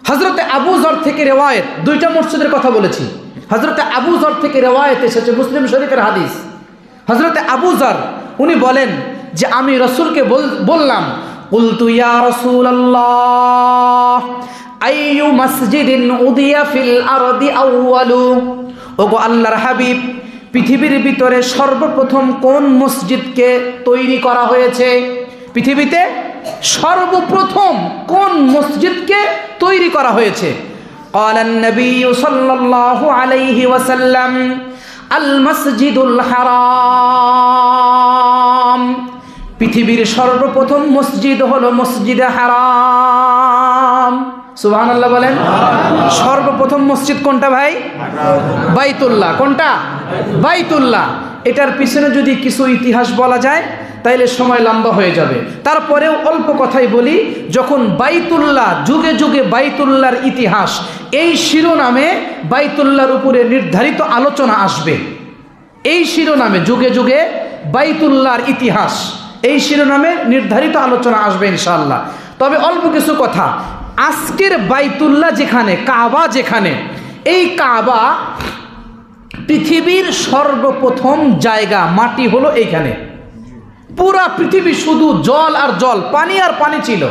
হযরতে আবু যর থেকে রিওয়ায়াত, দুইটা মসজিদের কথা বলেছি। হযরতে আবু যর থেকে রিওয়ায়াত এসেছে, মুসলিম শরীফের হাদিস। হযরতে আবু যর উনি বলেন যে আমি রাসূলকে বললাম, কুলতু ইয়া রাসূলুল্লাহ আইয়ু মসজিদিন উদিয়া ফিল আরদি আউয়ালু, ওগো আল্লাহর হাবিব, পৃথিবীর ভিতরে সর্বপ্রথম কোন মসজিদকে তৈরি করা হয়েছে? পৃথিবীতে সর্বপ্রথম কোন মসজিদকে তৈরি করা হয়েছে? قال النبي صلى الله عليه وسلم المسجد الحرام, পৃথিবীর সর্বপ্রথম মসজিদ হলো মসজিদে হারাম। সুবহানাল্লাহ বলেন। সর্বপ্রথম মসজিদ কোনটা ভাই? বাইতুল্লাহ। কোনটা? বাইতুল্লাহ। এটার পিছনে যদি কিছু ইতিহাস বলা যায় তাইলে সময় লম্বা হয়ে যাবে, তারপরেও অল্প কথাই বলি। যখন বাইতুল্লাহ, যুগে যুগে বাইতুল্লাহর ইতিহাস, এই শিরোনামে বাইতুল্লাহর উপরে নির্ধারিত আলোচনা আসবে। এই শিরোনামে যুগে যুগে বাইতুল্লাহর ইতিহাস, এই শিরোনামে নির্ধারিত আলোচনা আসবে ইনশাআল্লাহ। তবে অল্প কিছু কথা, আজকের বাইতুল্লাহ যেখানে, কাবা যেখানে, এই কাবা পৃথিবীর সর্বপ্রথম জায়গা, মাটি হলো এইখানে। পুরা পৃথিবী শুধু জল আর জল, পানি আর পানি ছিল।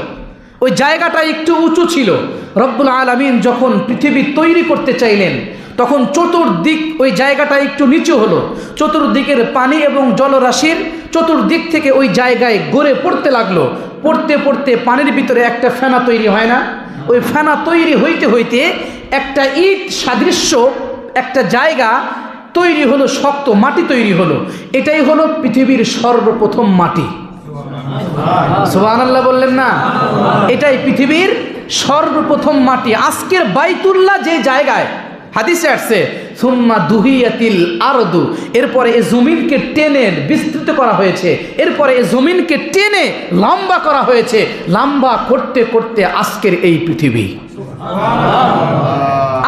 ওই জায়গাটা একটু উঁচু ছিল। রব্বুল আলামিন যখন পৃথিবী তৈরি করতে চাইলেন তখন চতুর্দিক ওই জায়গাটা একটু নিচু হলো। চতুর্দিকের পানি এবং জলরাশির চতুর্দিক থেকে ওই জায়গায় গড়ে পড়তে লাগলো। পড়তে পড়তে পানির ভিতরে একটা ফেনা তৈরি হয় না? ওই ফেনা তৈরি হইতে হইতে একটা ইট সাদৃশ্য একটা জায়গা তৈরি হলো, শক্ত মাটি তৈরি হলো। এটাই হলো পৃথিবীর সর্বপ্রথম মাটি। সুবহানাল্লাহ বললেন না? এটাই পৃথিবীর সর্বপ্রথম মাটি। আজকের বাইতুল্লাহ যে জায়গায়, হাদিসে আসছে সুম্মা দুহিয়াতিল আরদু, এরপরে এই জমিনকে টেনে বিস্তৃত করা হয়েছে, এরপরে এই জমিনকে টেনে লম্বা করা হয়েছে। লম্বা করতে করতে আজকের এই পৃথিবী,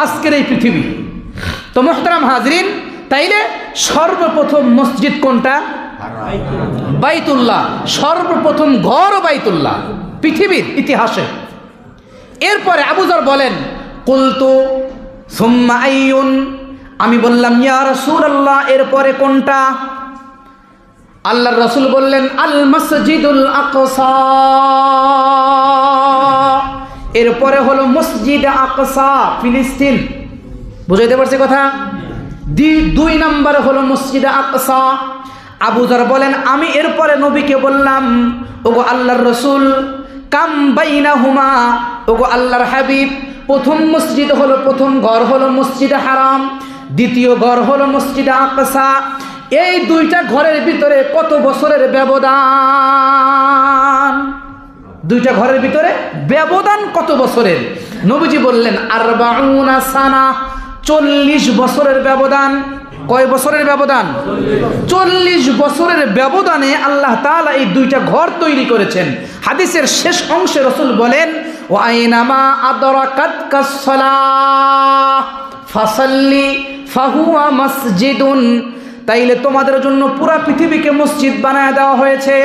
আজকের এই পৃথিবী। তো মুহতারাম হাজরিন, তাইলে সর্বপ্রথম মসজিদ কোনটা? বাইতুল্লাহ। সর্বপ্রথম ঘর বাইতুল্লাহ পৃথিবীর ইতিহাসে। এরপরে আবু যর বলেন, কুলতু সুম্মা আইয়ুন, আমি বললাম ইয়া রাসূলুল্লাহ, এরপরে কোনটা? আল্লাহর রাসূল বললেন আল মসজিদুল আকসা, এরপরে হলো মসজিদ আকসা, ফিলিস্তিন। বুঝাইতে পারছি কথা? দুই নম্বরে হলো মসজিদ আকসা। আবু যর বলেন আমি এরপরে নবীকে বললাম, ওগো আল্লাহর রাসূল, কাম বাইনাহুমা, ওগো আল্লাহর হাবিব, প্রথম মসজিদ হলো, প্রথম ঘর হলো মসজিদ হারাম, দ্বিতীয় ঘর হলো মসজিদ আকসা। এই দুইটা ঘরের ভিতরে কত বছরের ব্যবধান? দুইটা ঘরের ভিতরে ব্যবধান কত বছরের? নবীজি বললেন আরবাউনা সানা, 40 বছরের ব্যবধান। কয় বছরের ব্যবধান? 40 বছরের ব্যবধানে আল্লাহ তাআলা এই দুইটা ঘর তৈরি করেছেন। হাদিসের শেষ অংশে রাসূল বলেন ওয়া আইনামা আদরাকাতকাস সালাহ ফাসাল্লি ফাহুয়া মসজিদুন, তাইলে তোমাদের জন্য পুরা পৃথিবীকে মসজিদ বানায় দেওয়া হয়েছে।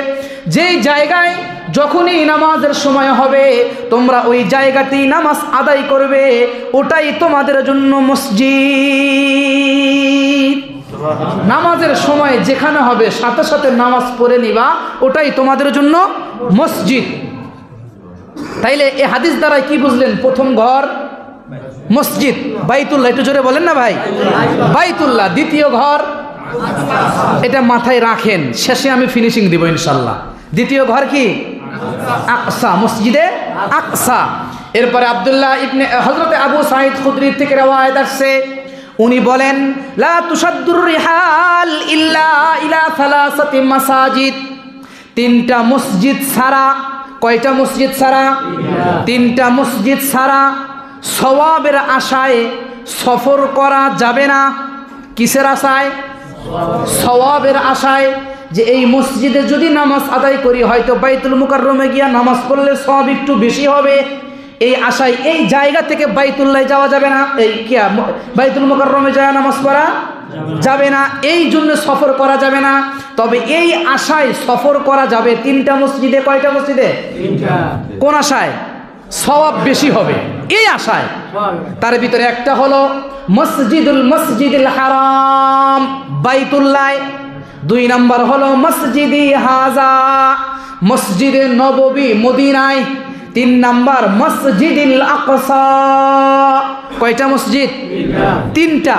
যেই জায়গায় যখনই নামাজের সময় হবে তোমরা ওই জায়গাতেই নামাজ আদায় করবে, ওটাই তোমাদের জন্য মসজিদ। নামাজের সময় যেখানে হবে সাথে সাথে নামাজ পড়ে নিবা, ওটাই তোমাদের জন্য মসজিদ। তাইলে এই হাদিস দ্বারা কি বুঝলেন? প্রথম ঘর মসজিদ বাইতুল্লাহ। একটু জোরে বলেন না ভাই, বাইতুল্লাহ। দ্বিতীয় ঘর, এটা মাথায় রাখেন, শেষে আমি ফিনিশিং দিব ইনশাল্লাহ। দ্বিতীয় ঘর কি? আকসা, মসজিদে আকসা। এরপরে আব্দুল্লাহ ইবনে হযরত আবু সাঈদ খুদরি থেকে রওয়ায়াত আসছে, উনি বলেন লা তুসাদ্দুর রিহাল ইল্লা ইলা সালাসাতি মাসাজিদ, 3টা মসজিদ ছাড়া। কয়টা মসজিদ ছাড়া? 3টা মসজিদ ছাড়া সওয়াবের আশায় সফর করা যাবে না। কিসের আশায়? সওয়াবের আশায়, যে এই মসজিদে যদি নামাজ আদায় করি হয়তো বাইতুল মুকাররমে গিয়া নামাজ পড়লে সওয়াব একটু বেশি হবে, এই আশায় এই জায়গা থেকে বাইতুল্লাহ যাওয়া যাবে না, এই কি বাইতুল মুকাররমে যায় নামাজ পড়া যাবে না, এই জন্য সফর করা যাবে না। তবে এই আশায় সফর করা যাবে 3টা মসজিদে। কয়টা মসজিদে? 3টা। কোন আশায়? সওয়াব বেশি হবে এই আশায়। তার ভিতরে একটা হলো মসজিদুল হারাম বাইতুল্লাহ, 2 নম্বর হলো মসজিদি হাজা মসজিদে নববী মদিনায়, 3 নম্বর মসজিদুল আকসা। কয়টা মসজিদ? 3টা।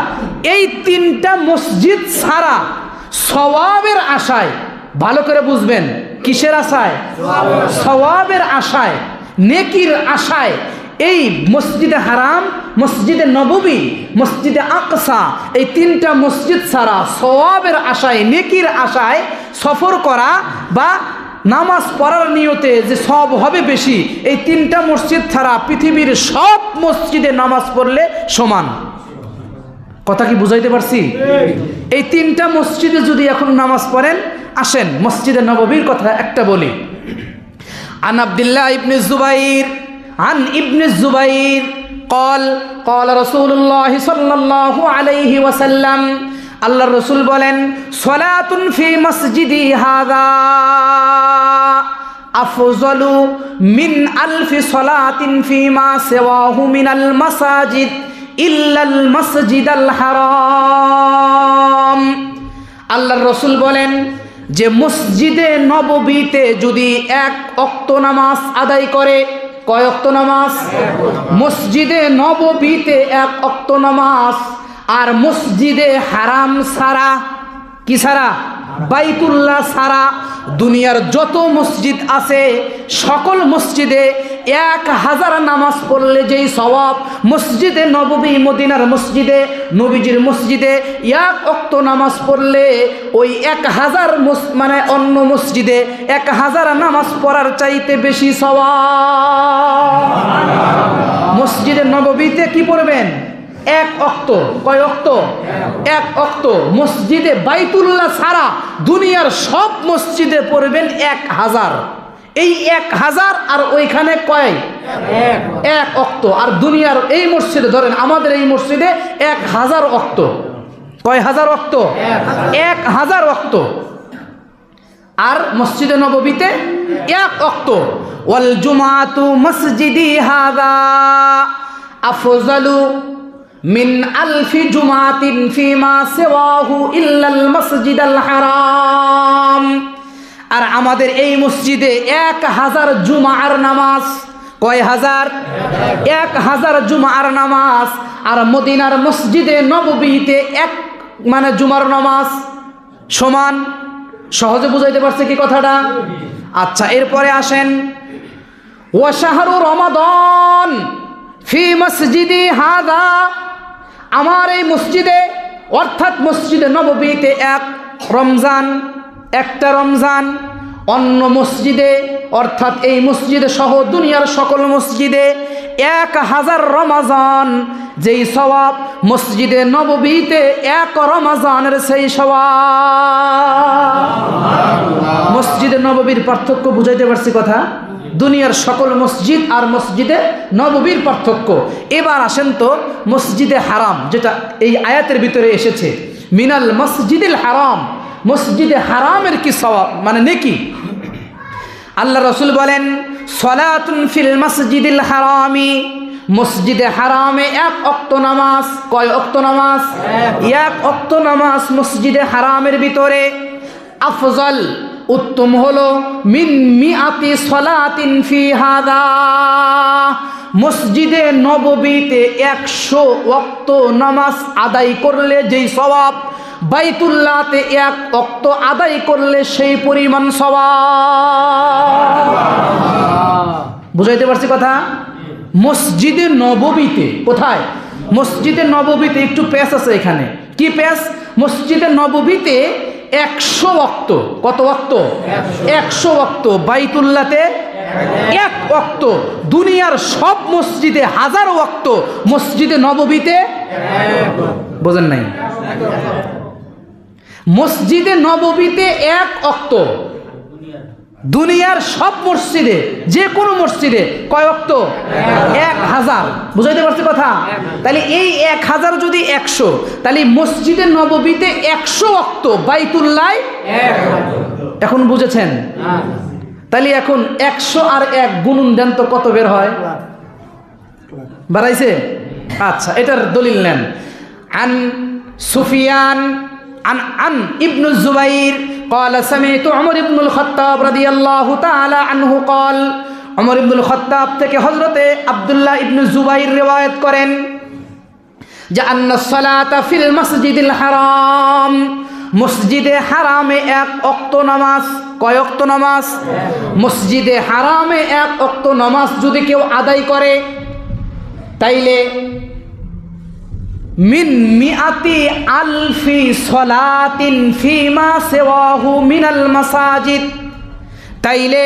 এই 3টা মসজিদ ছাড়া সওয়াবের আশায়, ভালো করে বুঝবেন, কিসের আশায়? সওয়াবের আশায়, নেকির আশায় এই মসজিদে হারাম, মসজিদে নববী, মসজিদে আকসা, এই 3টা মসজিদ ছাড়া সওয়াবের আশায়, নেকির আশায় সফর করা বা নামাজ পড়ার নিয়তে যে সওয়াব হবে বেশি, এই 3টা মসজিদ ছাড়া পৃথিবীর সব মসজিদে নামাজ পড়লে সমান। কথা কি বুঝাইতে পারছি? এই 3টা মসজিদে যদি এখন নামাজ পড়েন, আসেন মসজিদে নববীর কথা একটা বলি। আন আব্দুল্লাহ ইবনে জুবাইর عن ابن الزبير قال قال رسول الله صلى الله عليه وسلم আল্লাহর রাসূল বলেন সালাতুন ফি মসজিদি হাযা আফজালু মিন আলফি সালাতিন ফিমা সিওয়াহু মিনাল মাসাজিদ ইল্লাল মসজিদাল হারাম। আল্লাহর রাসূল বলেন যে মসজিদে নববীতে যদি 1 ওয়াক্ত নামাজ আদায় করে, কয় ওয়াক্ত নামাজ? মসজিদে নববীতে 1 ওয়াক্ত নামাজ, আর মসজিদে হারাম ছাড়া, কি ছাড়া? বাইতুল্লাহ ছাড়া দুনিয়ার যত মসজিদ আছে সকল মসজিদে 1000 নামাজ পড়লে যেই সওয়াব, মসজিদে নববী মদিনার মসজিদে নবীজির মসজিদে 1 ওয়াক্ত নামাজ পড়লে ওই 1000 মানে অন্য মসজিদে 1000 নামাজ পড়ার চাইতে বেশি সওয়াব। মসজিদে নববীতে কি পড়বেন? 1 ওয়াক্ত। কয় ওয়াক্ত? 1 ওয়াক্ত। মসজিদে বাইতুল্লাহ ছাড়া দুনিয়ার সব মসজিদে পড়বেন 1000। এই 1000 আর ওইখানে কয়? 1 ওয়াক্ত। আর দুনিয়ার এই মসজিদে ধরেন, আমাদের এই মসজিদে 1000 ওয়াক্ত। কয় হাজার ওয়াক্ত? 1000 ওয়াক্ত। আর মসজিদে নববীতে 1 ওয়াক্ত। ওয়াল জুমাতু মসজিদি হাযা আফজালু মিন আলফি জুমাতিন ফিমা সিওয়াহু ইল্লাল মসজিদাল হারাম। আর আমাদের এই মসজিদে 1000 জুমার নামাজ। কয় হাজার? 1000 জুমার নামাজ। আর মদিনার মসজিদে নববীতে 1 মানে জুমার নামাজ সমান। সহজে বুঝাইতে পারছে কি কথাটা? আচ্ছা, এরপরে আসেন ওয়া শাহরু রমাদান ফি মসজিদি হাযা। আমার এই মসজিদে অর্থাৎ মসজিদে নববীতে 1 রমজান, একটা রমজান। অন্য মসজিদে অর্থাৎ এই মসজিদে সহ দুনিয়ার সকল মসজিদে 1000 রমজান যেই সওয়াব, মসজিদে নববীতে 1 রমজানের সেই সওয়াব। মসজিদে নববীর পার্থক্য বুঝাইতে পারছি কথা? দুনিয়ার সকল মসজিদ আর মসজিদে নববীর পার্থক্য। এবার আসেন তো মসজিদে হারাম, যেটা এই আয়াতের ভিতরে এসেছে, মিনাল মসজিদুল হারাম, মসজিদে হারামের কি সওয়াব মানে নেকি? আল্লাহ রাসূল বলেন সালাতুন ফিল মসজিদিল হারামি, মসজিদে হারামে 1 ওয়াক্ত নামাজ। কয় ওয়াক্ত নামাজ? 1 ওয়াক্ত নামাজ মসজিদে হারামের ভিতরে আফজল, উত্তম হলো মিন মিআতি সালাতিন ফি হাযা, মসজিদে নববীতে 100 ওয়াক্ত নামাজ আদায় করলে যেই সওয়াব, বাইতুল্লাহতে 1 ওয়াক্ত আদায় করলে সেই পরিমাণ সওয়াব। বুঝাইতে পারছি কথা? মসজিদে নববীতে, কোথায়? মসজিদে নববীতে একটু প্যাচ আছে এখানে। কি প্যাচ? মসজিদে নববীতে 100 ওয়াক্ত। কত ওয়াক্ত? 100 ওয়াক্ত। বাইতুল্লাহতে 1 ওয়াক্ত। দুনিয়ার সব মসজিদে 1000 ওয়াক্ত, মসজিদে নববীতে বোঝেন নাই? মসজিদে নববীতে 1 ওয়াক্ত। দুনিয়ার সব মসজিদে, যে কোনো মসজিদে কয় ওয়াক্ত? 1000। বুঝাইতে পারছি কথা? তাহলে এই 1000 যদি 100, তাহলে মসজিদে নববীতে 100 ওয়াক্ত, বাইতুল্লাহ এখন বুঝেছেন? তাহলে এখন 100 আর 1 গুণন দেন তো কত বের হয়? বাড়াইছে? আচ্ছা, এটার দলিল নেন। আন সুফিয়ান عن ابن الزبير قال سمعت عمر بن الخطاب رضي الله تعالى عنه قال عمر بن الخطاب থেকে হযরতে আব্দুল্লাহ ইবনে জুবাইর রিওয়ায়াত করেন যে আন্না সালাতা ফিল মসজিদিল হারাম, মসজিদে হারামে 1 ওয়াক্ত নামাজ। কয় ওয়াক্ত নামাজ? মসজিদে হারামে 1 ওয়াক্ত নামাজ যদি কেউ আদায় করে তাইলে মিন মিআতি আলফি সলাতিন ফিমা সিওয়াহু মিনাল মাসাজিদ, তাইলে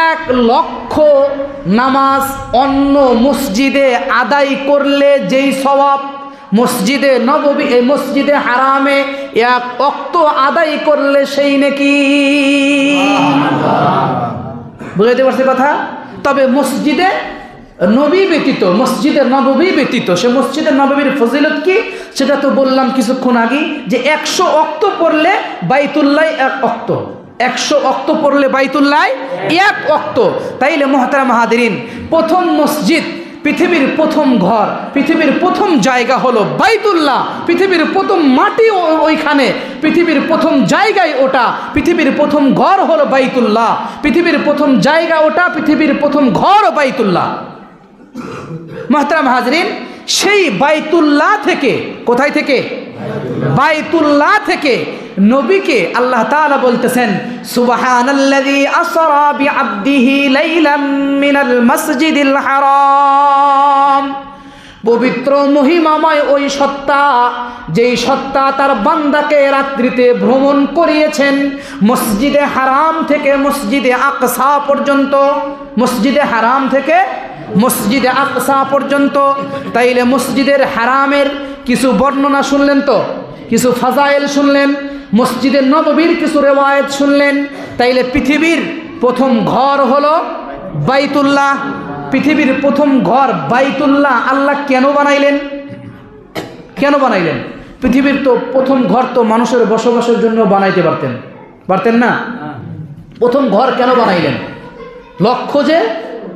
1 লক্ষ নামাজ অন্য মসজিদে আদায় করলে যেই সওয়াব, মসজিদে নববী এই মসজিদে হারামে 1 ওয়াক্ত আদায় করলে সেই নাকি। বুঝাইতে পারছি কথা? তবে মসজিদে নবী ব্যতীত, মসজিদে নববী ব্যতীত সে মসজিদে নববীর ফজিলত কি সেটা তো বললাম কিছুক্ষণ আগে, যে 100 ওয়াক্ত পড়লে বাইতুল্লাহ 1 ওয়াক্ত, 100 ওয়াক্ত পড়লে বাইতুল্লাহ 1 ওয়াক্ত। তাইলে মুহতারাম হাদিরিন, প্রথম মসজিদ, পৃথিবীর প্রথম ঘর, পৃথিবীর প্রথম জায়গা হলো বাইতুল্লাহ। পৃথিবীর প্রথম মাটি ওইখানে, পৃথিবীর প্রথম জায়গায় ওটা, পৃথিবীর প্রথম ঘর হলো বাইতুল্লাহ। পৃথিবীর প্রথম জায়গা ওটা, পৃথিবীর প্রথম ঘর বাইতুল্লাহ। মুহতারাম হাজরিন, সেই বাইতুল্লাহ থেকে, কোথায় থেকে? বাইতুল্লাহ থেকে নবীকে আল্লাহ তাআলা বলতেছেন সুবহানাল্লাযী আসরা বিআবদিহি লাইলাম মিনাল মাসজিদিল হারাম। পবিত্র মহিমাময় ওই সত্তা, যেই সত্তা তার বান্দাকে রাত্রিতে ভ্রমণ করিয়েছেন মসজিদে হারাম থেকে মসজিদে আকসা পর্যন্ত, মসজিদে হারাম থেকে মসজিদে আকসা পর্যন্ত। তাইলে মসজিদের হারামের কিছু বর্ণনা শুনলেন, তো কিছু ফাজাইল শুনলেন, মসজিদের নববীর কিছু রিওয়ায়াত শুনলেন। তাইলে পৃথিবীর প্রথম ঘর হলো বাইতুল্লাহ। পৃথিবীর প্রথম ঘর বাইতুল্লাহ আল্লাহ কেন বানাইলেন? কেন বানাইলেন? পৃথিবীর তো প্রথম ঘর তো মানুষের বসবাসের জন্য বানাইতে পারতেন না? প্রথম ঘর কেন বানাইলেন? লক্ষ্য যে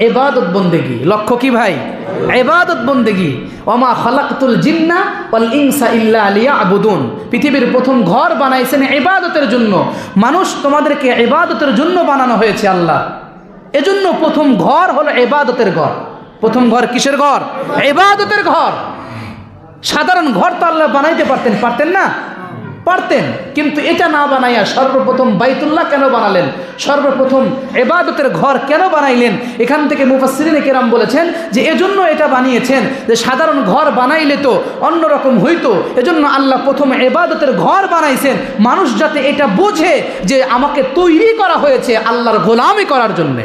ইবাদত বন্দেগী। লক্ষ্য কি ভাই? ইবাদত বন্দেগী। ওমা খালাকতুল জিন্না ওয়াল ইনসা ইল্লা লিয়াবুদুন। পৃথিবীর প্রথম ঘর বানাইছেন ইবাদতের জন্য। মানুষ তোমাদেরকে ইবাদতের জন্য বানানো হয়েছে আল্লাহ। এজন্য প্রথম ঘর হলো ইবাদতের ঘর। প্রথম ঘর কিসের ঘর? ইবাদতের ঘর। সাধারণ ঘর তো আল্লাহ বানাইতে পারতেন না? পারতেন, কিন্তু এটা না বানাইয়া সর্বপ্রথম বাইতুল্লাহ কেন বানালেন? সর্বপ্রথম ইবাদতের ঘর কেন বানাইলেন? এখান থেকে মুফাসসিরিনে কেরাম বলেছেন যে এজন্য এটা বানিয়েছেন যে সাধারণ ঘর বানাইলে তো অন্যরকম হইতো, এজন্য আল্লাহ প্রথম ইবাদতের ঘর বানাইছেন, মানুষ যাতে এটা বোঝে যে আমাকে তৈরি করা হয়েছে আল্লাহর গোলামি করার জন্যে।